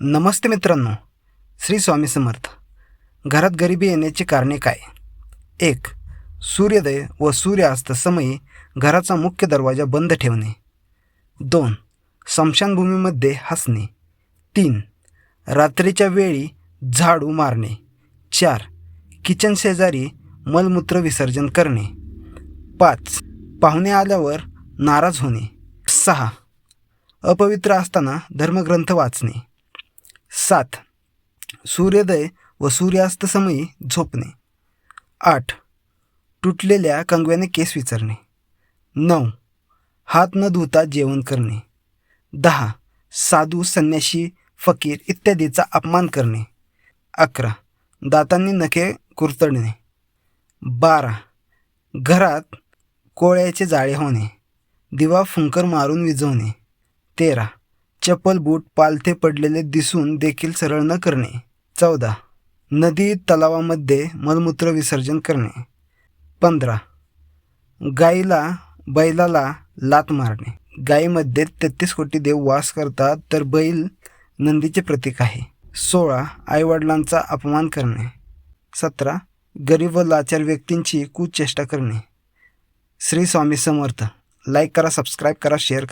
नमस्ते मित्रांनो, श्री स्वामी समर्थ. घरात गरिबी येण्याची कारणे काय? 1. सूर्योदय व सूर्यास्त समयी घराचा मुख्य दरवाजा बंद ठेवणे. 2. स्मशानभूमीमध्ये हसणे. 3. रात्रीच्या वेळी झाडू मारणे. 4. किचन शेजारी मलमूत्र विसर्जन करणे. 5. पाहुणे आल्यावर नाराज होणे. 6. अपवित्र असताना धर्मग्रंथ वाचणे. 7. सूर्योदय व सूर्यास्त समयी झोपणे. 8. तुटलेल्या कंगव्याने केस विचारणे. 9. हात न धुता जेवण करणे. 10. साधू संन्याशी फकीर इत्यादीचा अपमान करणे. 11. दातांनी नखे कुरतडणे. 12. घरात कोळ्याचे जाळे होणे. दिवा फुंकर मारून विझवणे. 13. चप्पल बूट पालथे पडलेले दिसून देखील सरळ न करणे. 14. नदी तलावामध्ये मलमूत्र विसर्जन करणे. 15. गाईला बैलाला लात मारणे. गायीमध्ये 33 कोटी देव वास करतात, तर बैल नंदीचे प्रतीक आहे. 16. आईवडिलांचा अपमान करणे. 17. गरीब व लाचार व्यक्तींची कुचेष्टा करणे. श्री स्वामी समर्थ. लाईक करा, सबस्क्राईब करा, शेअर करा.